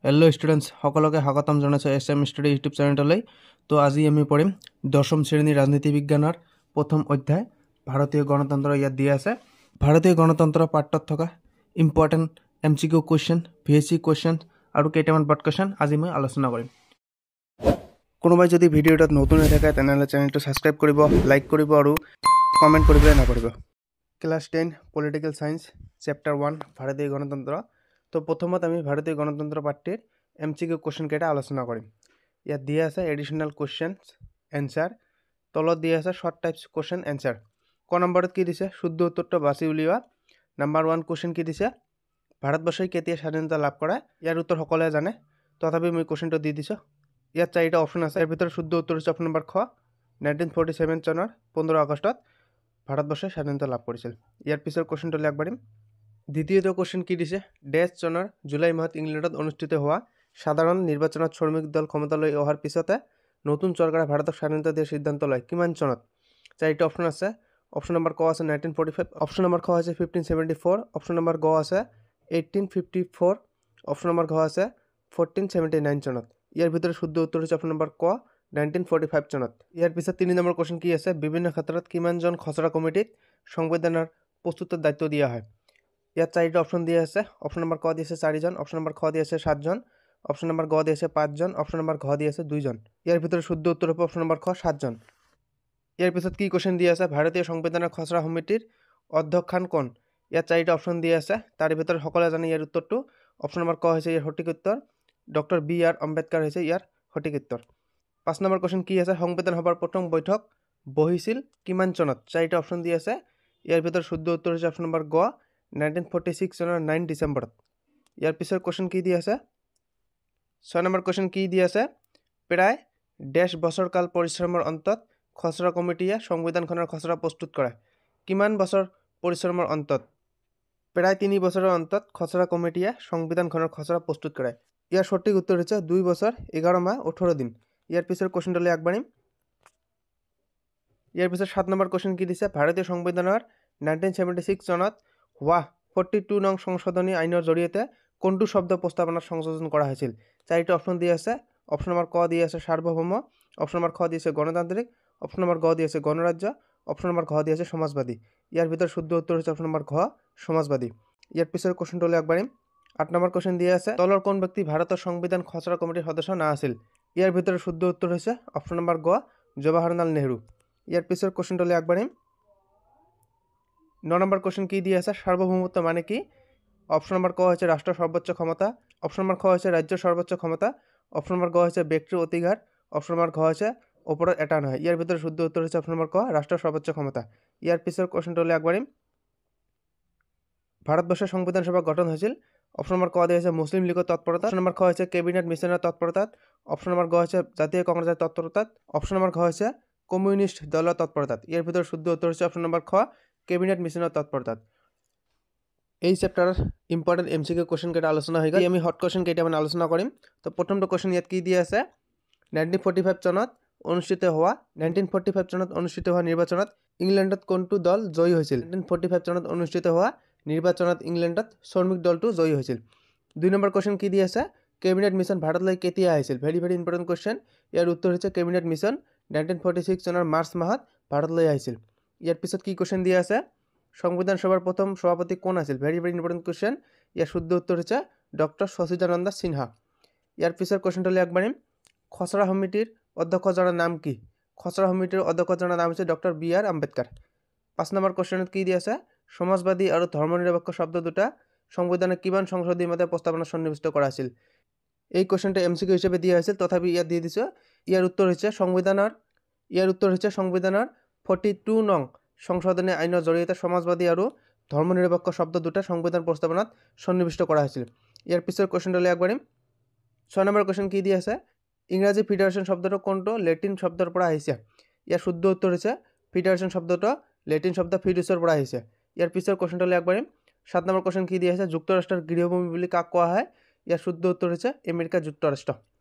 Hello' students সকলোকে স্বাগতম জনাইছোঁ এছ এম ষ্টুডি ইউটিউব চেনেললৈ। তো আজি আমি পঢ়িম দশম শ্ৰেণীৰ ৰাজনীতি বিজ্ঞানৰ প্ৰথম অধ্যায় ভাৰতীয় গণতন্ত্ৰ। ইয়াত দিয়া আছে ভাৰতীয় গণতন্ত্ৰ পাঠত থকা important MCQ question, VSC question আৰু কেইটামান ব্ৰড কুৱেশ্যন আজি মই আলোচনা কৰিম। কোনোবাই যদি ভিডিঅ'টোত নতুন হৈ থাকে তেনেহ'লে চেনেলটো ছাবস্ক্ৰাইব কৰিব, লাইক কৰিব আৰু কমেণ্ট কৰিবলৈ নাপাহৰিব। ক্লাছ 10 পলিটিকেল ছায়েন্স চেপ্টাৰ 1 ভাৰতীয় গণতন্ত্ৰ। তো প্ৰথমত আমি ভাৰতীয় গণতন্ত্ৰ পাঠটিৰ MCQ কুৱেশ্যন কেইটা আলোচনা কৰিম। ইয়াত দিয়া আছে এডিশ্যনেল কুৱেশ্যন এনচাৰ, তলত দিয়া আছে শ্বৰ্ট টাইপছ কুৱেশ্যন এনচাৰ। ক নম্বৰত কি দিছে? শুদ্ধ উত্তৰটো বাছি উলিওৱা। নাম্বাৰ 1 কুৱেশ্যন কি দিছে? ভাৰতবৰ্ষই কেতিয়া স্বাধীনতা লাভ কৰে? ইয়াৰ উত্তৰ সকলোৱে জানে, তথাপি মই কুৱেশ্যনটো দি দিছোঁ। ইয়াত 4টা অপশ্যন আছে। ইয়াৰ ভিতৰত শুদ্ধ উত্তৰ হৈছে অপশ্যন নম্বৰ খ, 1947 চনৰ 15 আগষ্টত ভাৰতবৰ্ষই স্বাধীনতা লাভ কৰিছিল। ইয়াৰ পিছৰ কুৱেশ্যনটোলৈ আগবাঢ়িম। দ্বিতীয়টো কুৱেশ্যন কি দিছে? ডেছ চনৰ জুলাই মাহত ইংলেণ্ডত অনুষ্ঠিত হোৱা সাধাৰণ নিৰ্বাচনত শ্ৰমিক দল ক্ষমতালৈ অহাৰ পিছতে নতুন চৰকাৰে ভাৰতক স্বাধীনতা দিয়াৰ সিদ্ধান্ত লয় কিমান চনত? 4টা অপশ্যন আছে। অপশ্যন নম্বৰ ক আছে 1945, অপশ্যন নম্বৰ খ আছে 1574, অপশ্যন নম্বৰ গ আছে 1854, অপশ্যন নম্বৰ ঘ আছে 1479 চনত। ইয়াৰ ভিতৰত শুদ্ধ উত্তৰ হৈছে অপশ্যন নম্বৰ ক 1945 চনত। ইয়াৰ পিছত 3 নম্বৰ কুৱেশ্যন কি আছে? বিভিন্ন ক্ষেত্ৰত কিমানজন খচৰা কমিটিক সংবিধানৰ প্ৰস্তুতৰ দায়িত্ব দিয়া হয়? ইয়াত 4টা অপশ্যন দিয়া আছে। অপশ্যন নম্বৰ ক দি আছে 4জন, অপশ্যন নম্বৰ খ দি আছে 7জন, অপশ্যন নম্বৰ গ দি আছে 5জন, অপশ্যন নম্বৰ ঘ দি আছে 2জন। ইয়াৰ ভিতৰত শুদ্ধ উত্তৰ হ'ব অপশ্যন নম্বৰ খ 7জন। ইয়াৰ পিছত কি কুৱেশ্যন দিয়া আছে? ভাৰতীয় সংবিধানৰ খচৰা সমিতিৰ অধ্যক্ষান কোন? ইয়াত 4টা অপশ্যন দিয়া আছে। তাৰে ভিতৰত সকলোৱে জানে ইয়াৰ উত্তৰটো। অপশ্যন নম্বৰ ক হৈছে ইয়াৰ সঠিক উত্তৰ। Doctor B.R. আম্বেদকাৰ হৈছে ইয়াৰ সঠিক উত্তৰ। 5 নম্বৰ কুৱেশ্যন কি আছে? সংবিধান সভাৰ প্ৰথম বৈঠক বহিছিল কিমান চনত? 4টা অপশ্যন দিয়া আছে। ইয়াৰ ভিতৰত শুদ্ধ উত্তৰ হৈছে অপশ্যন নম্বৰ গ 1946 চনৰ 9 ডিচেম্বৰত। ইয়াৰ পিছৰ কুৱেশ্যন কি দিয়া আছে? 6 নম্বৰ কুৱেশ্যন কি দিয়া আছে? প্ৰায় ডেছ বছৰ কাল পৰিশ্ৰমৰ অন্তত খচৰা কমিটিয়ে সংবিধানখনৰ খচৰা প্ৰস্তুত কৰে। কিমান বছৰ পৰিশ্ৰমৰ অন্তত? প্ৰায় 3 বছৰৰ অন্তত খচৰা কমিটিয়ে সংবিধানখনৰ খচৰা প্ৰস্তুত কৰে। ইয়াৰ সঠিক উত্তৰ হৈছে 2 বছৰ 11 মাহ 18 দিন। ইয়াৰ পিছৰ কুৱেশ্যনটোলৈ আগবাঢ়িম। ইয়াৰ পিছত 7 নম্বৰ কুৱেশ্যন কি দিছে? ভাৰতীয় সংবিধানৰ 1976 চনত হোৱা 42 নং সংশোধনী আইনৰ জৰিয়তে কোনটো শব্দ প্ৰস্তাৱনাত সংযোজন কৰা হৈছিল? 4টা অপশ্যন দিয়া আছে। অপশ্যন নম্বৰ ক দি আছে সাৰ্বভৌম, অপশ্যন নম্বৰ খ দি আছে গণতান্ত্ৰিক, অপশ্যন নম্বৰ গ দি আছে গণৰাজ্য, অপশ্যন নম্বৰ ঘ দি আছে সমাজবাদী। ইয়াৰ ভিতৰত শুদ্ধ উত্তৰ হৈছে অপশ্যন নম্বৰ ঘ সমাজবাদী। ইয়াৰ পিছৰ কুৱেশ্যনটোলৈ আগবাঢ়িম। 8 নম্বৰ কুৱেশ্যন দিয়া আছে তলৰ কোন ব্যক্তি ভাৰতৰ সংবিধান খচৰা কমিটিৰ সদস্য নাছিল? ইয়াৰ ভিতৰত শুদ্ধ উত্তৰ হৈছে অপশ্যন নম্বৰ গ জৱাহৰলাল নেহৰু। ইয়াৰ পিছৰ কুৱেশ্যনটোলৈ আগবাঢ়িম। 9 নম্বৰ কুৱেশ্যন কি দিয়া আছে? সাৰ্বভৌমত্ব মানে কি? অপশ্যন নম্বৰ ক হৈছে ৰাষ্ট্ৰৰ সৰ্বোচ্চ ক্ষমতা, অপশ্যন নম্বৰ খ হৈছে ৰাজ্যৰ সৰ্বোচ্চ ক্ষমতা, অপশ্যন নম্বৰ গ হৈছে ব্যক্তিৰ অধিকাৰ, অপশ্যন নম্বৰ ঘ হৈছে ওপৰত এটা নহয়। ইয়াৰ ভিতৰত শুদ্ধ উত্তৰ হৈছে অপশ্যন নম্বৰ ক ৰাষ্ট্ৰৰ সৰ্বোচ্চ ক্ষমতা। ইয়াৰ পিছৰ কুৱেশ্যনটোলৈ আগবাঢ়িম। ভাৰতবৰ্ষৰ সংবিধান সভা গঠন হৈছিল। অপশ্যন নম্বৰ ক দিয়া হৈছে মুছলিম লীগৰ তৎপৰতাত, অপশ্যন নম্বৰ খ হৈছে কেবিনেট মিছনৰ তৎপৰতাত, অপশ্যন নম্বৰ গ হৈছে জাতীয় কংগ্ৰেছৰ তৎপৰতাত, অপশ্যন নম্বৰ ঘ হৈছে কমিউনিষ্ট দলৰ তৎপৰতাত। ইয়াৰ ভিতৰত শুদ্ধ উত্তৰ হৈছে অপশ্যন নম্বৰ খ কেবিনেট মিছনৰ তৎপৰতাত। এই চেপ্টাৰৰ ইম্পৰ্টেণ্ট MCQ কুৱেশ্যন কেইটা আলোচনা হৈ গ'ল। আমি হট কুৱেশ্যন কেইটামান আলোচনা কৰিম। তো প্ৰথমটো কুৱেশ্যন ইয়াত কি দিয়া আছে? 1945 চনত অনুষ্ঠিত হোৱা নিৰ্বাচনত ইংলেণ্ডত কোনটো দল জয়ী হৈছিল? 1945 চনত অনুষ্ঠিত হোৱা নিৰ্বাচনত ইংলেণ্ডত শ্ৰমিক দলটো জয়ী হৈছিল। 2 নম্বৰ কুৱেশ্যন কি দি আছে? কেবিনেট মিছন ভাৰতলৈ কেতিয়া আহিছিল? Very important question. ইয়াৰ উত্তৰ হৈছে কেবিনেট মিছন 1946 চনৰ মাৰ্চ মাহত ভাৰতলৈ আহিছিল। ইয়াৰ পিছত কি কুৱেশ্যন দিয়া আছে? সংবিধান সভাৰ প্ৰথম সভাপতি কোন আছিল? Very important question. ইয়াৰ শুদ্ধ উত্তৰ হৈছে ডক্টৰ সচিদানন্দ সিনহা। ইয়াৰ পিছৰ কুৱেশ্যনটোলৈ আগবাঢ়িম। খচৰা সমিতিৰ অধ্যক্ষজনৰ নাম কি? খচৰা সমিতিৰ অধ্যক্ষজনৰ নাম হৈছে ডক্টৰ B.R. আম্বেদকাৰ। 5 নম্বৰ কুৱেশ্যনত কি দি আছে? সমাজবাদী আৰু ধৰ্মনিৰপেক্ষ শব্দ দুটা সংবিধানৰ কিমান সংশোধনী মতে প্ৰস্তাৱনাত সন্নিৱিষ্ট কৰা হৈছিল? এই কুৱেশ্যনটো MCQ হিচাপে দিয়া হৈছিল, তথাপি ইয়াত দি দিছোঁ। ইয়াৰ উত্তৰ হৈছে সংবিধানৰ 42 নং সংশোধনী আইনৰ জৰিয়তে সমাজবাদী আৰু ধৰ্মনিৰপেক্ষ শব্দ দুটা সংবিধান প্ৰস্তাৱনাত সন্নিৱিষ্ট কৰা হৈছিল। ইয়াৰ পিছৰ কুৱেশ্যনটোলৈ আগবাঢ়িম। 6 নম্বৰ কুৱেশ্যন কি দি আছে? ইংৰাজী ফেডাৰেশ্যন শব্দটো কোনটো লেটিন শব্দৰ পৰা আহিছে? ইয়াৰ শুদ্ধ উত্তৰ হৈছে ফেডাৰেশ্যন শব্দটো লেটিন শব্দ ফিডুছৰ পৰা আহিছে। ইয়াৰ পিছৰ কুৱেশ্যনটোলৈ আগবাঢ়িম। 7 নম্বৰ কুৱেশ্যন কি দি আছে? যুক্তৰাষ্ট্ৰৰ গৃহভূমি বুলি কাক কোৱা হয়? ইয়াৰ শুদ্ধ উত্তৰ হৈছে আমেৰিকা যুক্তৰাষ্ট্ৰ।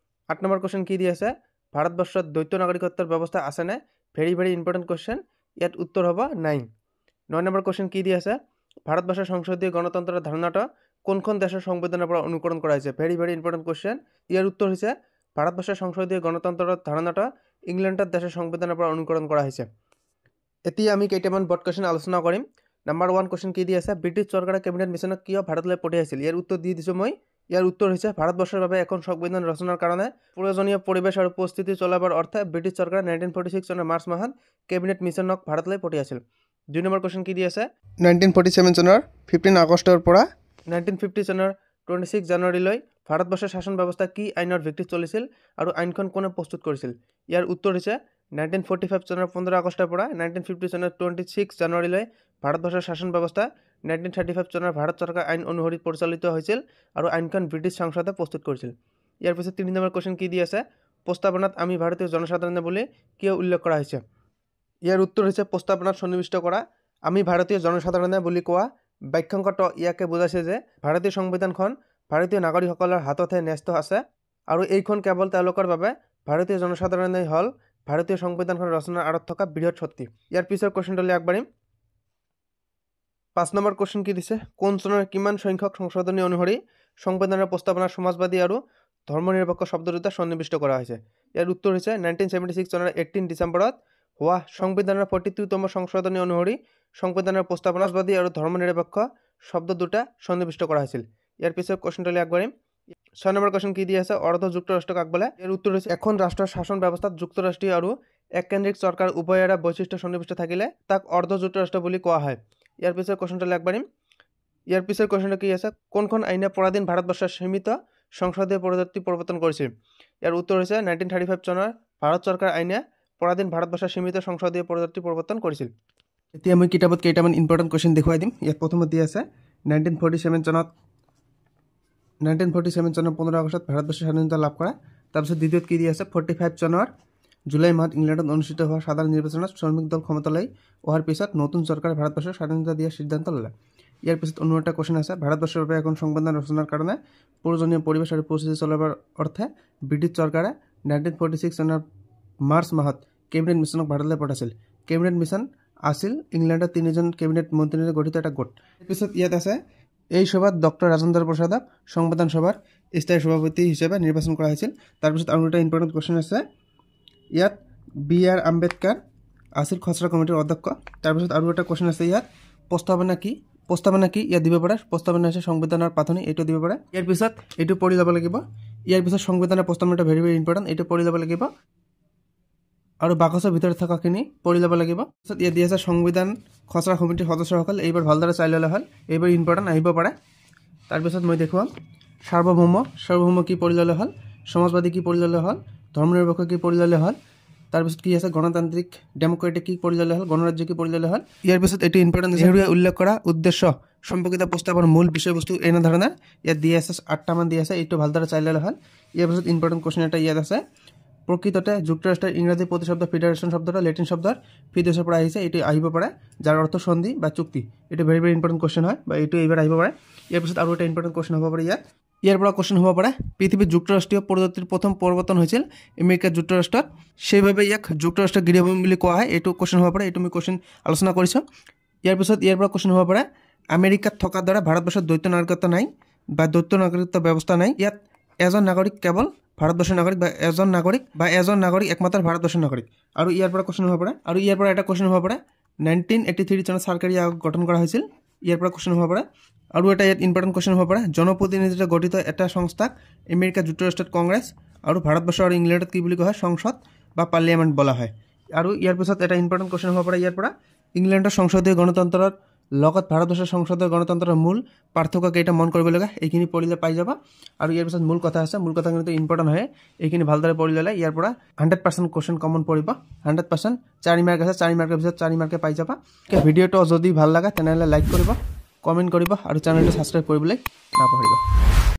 8 নম্বৰ কুৱেশ্যন কি দি আছে? ভাৰতবৰ্ষত দ্বৈত নাগৰিকত্বৰ ব্যৱস্থা আছেনে? Very important question. ইয়াত উত্তৰ হ'ব নাই। 9 নম্বৰ কুৱেশ্যন কি দি আছে? ভাৰতবৰ্ষৰ সংসদীয় গণতন্ত্ৰৰ ধাৰণাটো কোনখন দেশেৰ সংবিধানেৰ পৰা অনুকৰণ কৰা হৈছে ভেৰি ভেৰি ইম্পৰ্টেণ্ট কুৱেশ্যন ইয়াৰ উত্তৰ হৈছে ভাৰতবৰ্ষৰ সংসদীয় গণতন্ত্ৰৰ ধাৰণাটো ইংলেণ্ডৰ দেশৰ সংবিধানৰ পৰা অনুকৰণ কৰা হৈছে এতিয়া আমি কেইটামান বৰ্ড কুৱেশ্যন আলোচনা কৰিম নাম্বাৰ 1 কুৱেশ্যন কি দি আছে ব্ৰিটিছ চৰকাৰে কেবিনেট মিছনক কিয় ভাৰতলৈ পঠিয়াইছিল ইয়াৰ উত্তৰ দি দিছো মই ইয়াৰ উত্তৰ হৈছে ভাৰতবৰ্ষৰ বাবে এখন সংবিধান ৰচনাৰ কাৰণে প্ৰয়োজনীয় পৰিবেশ আৰু পৰিস্থিতি চলাবৰ অৰ্থে ব্ৰিটিছ চৰকাৰে 1946 চনৰ মাৰ্চ মাহত কেবিনেট মিছনক ভাৰতলৈ পঠিয়াইছিল 2 নম্বৰ কুৱেশ্যন কি দি আছে 1947 চনৰ 15 আগষ্টৰ পৰা 1950 চনৰ 26 জানুৱাৰীলৈ ভাৰতবৰ্ষৰ শাসন ব্যৱস্থা কি আইনৰ ভিত্তিত চলিছিল আৰু আইনখন কোনে প্ৰস্তুত কৰিছিল ইয়াৰ উত্তৰ হৈছে 1945 চনৰ 15 আগষ্টৰ পৰা 1950 চনৰ 26 জানুৱাৰীলৈ ভাৰতবৰ্ষৰ শাসন ব্যৱস্থা 1935 চনৰ ভাৰত চৰকাৰ আইন অনুসৰি পৰিচালিত হৈছিল আৰু আইনখন ব্ৰিটিছ সংসদে প্ৰস্তুত কৰিছিল ইয়াৰ পিছত 3 নম্বৰ কুৱেশ্যন কি দি আছে প্ৰস্তাৱনাত আমি ভাৰতীয় জনসাধাৰণে বুলি কিয় উল্লেখ কৰা হৈছে ইয়াৰ উত্তৰ হৈছে প্ৰস্তাৱনাত সন্নিৱিষ্ট কৰা আমি ভাৰতীয় জনসাধাৰণে বুলি কোৱা বাক্যাংশটো ইয়াকে বুজাইছে যে ভাৰতীয় সংবিধানখন ভাৰতীয় নাগৰিকসকলৰ হাততে ন্যস্ত আছে আৰু এইখন কেৱল তেওঁলোকৰ বাবে ভাৰতীয় জনসাধাৰণেই হল ভাৰতীয় সংবিধানখন ৰচনাৰ আঁৰত থকা বৃহৎ শক্তি ইয়াৰ পিছৰ কুৱেশ্যনটোলৈ আগবাঢ়িম 5 নম্বৰ কুৱেশ্যন কি দিছে কোন চনৰ কিমান সংখ্যক সংশোধনী অনুসৰি সংবিধানৰ প্ৰস্তাৱনাৰ সমাজবাদী আৰু ধৰ্মনিৰপেক্ষ শব্দ দুটা সন্নিৱিষ্ট কৰা হৈছে ইয়াৰ উত্তৰ হৈছে 1976 চনৰ 18 ডিচেম্বৰত হোৱা সংবিধানৰ 42তম সংশোধনী অনুসৰি সংবিধানৰ প্ৰস্তাৱনাবাদী আৰু ধৰ্মনিৰপেক্ষ শব্দ দুটা সন্নিৱিষ্ট কৰা হৈছিল ইয়াৰ পিছৰ কুৱেশ্যনটোলৈ আগবাঢ়িম 6 নম্বৰ কুৱেশ্যন কি দি আছে অৰ্ধ যুক্তৰাষ্ট্ৰক আগবলে ইয়াৰ উত্তৰ হৈছে এখন ৰাষ্ট্ৰৰ শাসন ব্যৱস্থাত যুক্তৰাষ্ট্ৰীয় আৰু এককেন্দ্ৰিক চৰকাৰ উভয়ৰে বৈশিষ্ট্য সন্নিৱিষ্ট থাকিলে তাক অৰ্ধ যুক্তৰাষ্ট্ৰ বুলি কোৱা হয় ইয়াৰ পিছৰ কুৱেশ্যনটোলৈ আগবাঢ়িম ইয়াৰ পিছৰ কুৱেশ্যনটো কি আছে কোনখন আইনে পৰাধীন ভাৰতবৰ্ষৰ সীমিত সংসদীয় পদ্ধতি প্ৰৱৰ্তন কৰিছিল ইয়াৰ উত্তৰ হৈছে 1935 চনৰ ভাৰত চৰকাৰ আইনে পৰাধীন ভাৰতবৰ্ষৰ সীমিত সংসদীয় পদ্ধতি প্ৰৱৰ্তন কৰিছিল এতিয়া মই কিতাপত কেইটামান ইম্পৰ্টেণ্ট কুৱেশ্যন দেখুৱাই দিম ইয়াত প্ৰথমত দি আছে 1947 চনত 15 আগষ্টত ভাৰতবৰ্ষৰ স্বাধীনতা লাভ কৰা তাৰপিছত দ্বিতীয়ত কি দি আছে 45 চনৰ জুলাই মাহত ইংলেণ্ডত অনুষ্ঠিত হোৱা সাধাৰণ নিৰ্বাচনত শ্ৰমিক দল ক্ষমতালৈ অহাৰ পিছত নতুন চৰকাৰে ভাৰতবৰ্ষৰ স্বাধীনতা দিয়াৰ সিদ্ধান্ত ল'লে ইয়াৰ পিছত অন্য এটা কুৱেশ্যন আছে ভাৰতবৰ্ষৰ বাবে এখন সংবিধান ৰচনাৰ কাৰণে প্ৰয়োজনীয় পৰিবেশ আৰু পৰিস্থিতি চলাবৰ অৰ্থে ব্ৰিটিছ চৰকাৰে 1946 চনৰ মাৰ্চ মাহত কেবিনেট মিছনক ভাৰতলৈ পঠাইছিল কেবিনেট মিছন আছিল ইংলেণ্ডৰ 3জন কেবিনেট মন্ত্ৰীৰে গঠিত এটা গোট পিছত ইয়াত আছে এই সভাত ডক্টৰ ৰাজেন্দ্ৰ প্ৰসাদক সংবিধান সভাৰ স্থায়ী সভাপতি হিচাপে নিৰ্বাচন কৰা হৈছিল তাৰপিছত আৰু এটা ইম্পৰ্টেণ্ট কুৱেশ্যন আছে ইয়াত বি.আৰ. আম্বেদকাৰ আছিল খচৰা কমিটিৰ অধ্যক্ষ তাৰপিছত আৰু এটা কুৱেশ্যন আছে ইয়াত প্ৰস্তাৱনা কি ইয়াত দিব পাৰে প্ৰস্তাৱনা হৈছে সংবিধানৰ পাথনি এইটো দিব পাৰে ইয়াৰ পিছত এইটো পঢ়ি যাব লাগিব ইয়াৰ পিছত সংবিধানৰ প্ৰস্তাৱনাটো ভেৰি ভেৰি ইম্পৰ্টেণ্ট এইটো পঢ়ি যাব লাগিব আৰু বাকচৰ ভিতৰত থকাখিনি পঢ়ি যাব লাগিব পিছত ইয়াত দি আছে সংবিধান খচৰা কমিটিৰ সদস্যসকল এইবাৰ ভালদৰে চাই ল'লে হ'ল এইবাৰ ইম্পৰ্টেণ্ট আহিব পাৰে তাৰপিছত মই দেখুৱাম সাৰ্বভৌম কি পঢ়ি ল'লে হ'ল সমাজবাদী কি পঢ়ি ল'লে হ'ল ধৰ্মনিৰপেক্ষ কি পঢ়ি ল'লে হ'ল তাৰপিছত কি আছে গণতান্ত্ৰিক ডেমক্ৰেটিক কি পঢ়ি ল'লে হ'ল গণৰাজ্য কি পঢ়ি ল'লে হ'ল ইয়াৰ পিছত এইটো ইম্পৰ্টেণ্ট নেহৰুৱে উল্লেখ কৰা উদ্দেশ্য সম্পৰ্কিত প্ৰস্তাৱৰ মূল বিষয়বস্তু এনেধৰণৰ ইয়াত দি আছে 8টামান দি আছে এইটো ভালদৰে চাই ল'লে হ'ল ইয়াৰ পিছত ইম্পৰ্টেণ্ট কুৱেশ্যন এটা ইয়াত আছে প্ৰকৃততে যুক্তৰাষ্ট্ৰৰ ইংৰাজী প্ৰতিশব্দ ফেডাৰেশ্যন শব্দটো লেটিন শব্দৰ ফিডেছৰ পৰা আহিছে এইটো আহিব পাৰে যাৰ অৰ্থ সন্ধি বা চুক্তি এইটো ভেৰি ভেৰি ইম্পৰ্টেণ্ট কুৱেশ্যন হয় বা এইটো এইবাৰ আহিব পাৰে ইয়াৰ পিছত আৰু এটা ইম্পৰ্টেণ্ট কুৱেশ্যন হ'ব পাৰে ইয়াৰ পৰা কুৱেশ্যন হ'ব পাৰে পৃথিৱীত যুক্তৰাষ্ট্ৰীয় পদ্ধতিৰ প্ৰথম প্ৰৱৰ্তন হৈছিল আমেৰিকা যুক্তৰাষ্ট্ৰত সেইভাৱে ইয়াক যুক্তৰাষ্ট্ৰৰ গৃহভূমি বুলি কোৱা হয় এইটো কুৱেশ্যন হ'ব পাৰে এইটো মই কুৱেশ্যন আলোচনা কৰিছোঁ ইয়াৰ পিছত ইয়াৰ পৰা কুৱেশ্যন হ'ব পাৰে আমেৰিকাত থকাৰ দ্বাৰা ভাৰতবৰ্ষত দ্বৈত নাগৰিকত্ব নাই বা দ্বৈত নাগৰিকত্ব ব্যৱস্থা নাই ইয়াত এজন নাগৰিক কেৱল ভাৰতবৰ্ষৰ নাগৰিক বা এজন নাগৰিক একমাত্ৰ ভাৰতবৰ্ষৰ নাগৰিক আৰু ইয়াৰ পৰা কুৱেশ্যন হ'ব পাৰে আৰু ইয়াৰ পৰা এটা কুৱেশ্যন হ'ব পাৰে 1983 চনত চৰকাৰী আয়োগ গঠন কৰা হৈছিল ইয়াৰ পৰা কুৱেশ্যন হ'ব পাৰে আৰু এটা ইয়াত ইম্পৰ্টেণ্ট কুৱেশ্যন হ'ব পাৰে জনপ্ৰতিনিধিৰে গঠিত এটা সংস্থাক আমেৰিকা যুক্তৰাষ্ট্ৰত কংগ্ৰেছ আৰু ভাৰতবৰ্ষ আৰু ইংলেণ্ডত কি বুলি কোৱা হয় সংসদ বা পাৰ্লিয়ামেণ্ট বোলা হয় আৰু ইয়াৰ পিছত এটা ইম্পৰ্টেণ্ট কুৱেশ্যন হ'ব পাৰে ইয়াৰ পৰা ইংলেণ্ডৰ সংসদীয় গণতন্ত্ৰৰ লগত ভাৰতবৰ্ষৰ সংসদীয় গণতন্ত্ৰৰ মূল পাৰ্থক্য কেইটা মন কৰিব লগা এইখিনি পঢ়িলে পাই যাব আৰু ইয়াৰ পিছত মূল কথা আছে মূল কথা কিন্তু ইম্পৰ্টেণ্ট হয় এইখিনি ভালদৰে পঢ়ি ল'লে ইয়াৰ পৰা 100% কুৱেশ্যন কমন পৰিব 100% 4 মাৰ্ক আছে 4 মাৰ্কৰ পিছত 4 মাৰ্কে পাই যাবা ভিডিঅ'টো যদি ভাল লাগে তেনেহ'লে লাইক কৰিব কমেণ্ট কৰিব আৰু চেনেলটো ছাবস্ক্ৰাইব কৰিবলৈ নাপাহৰিব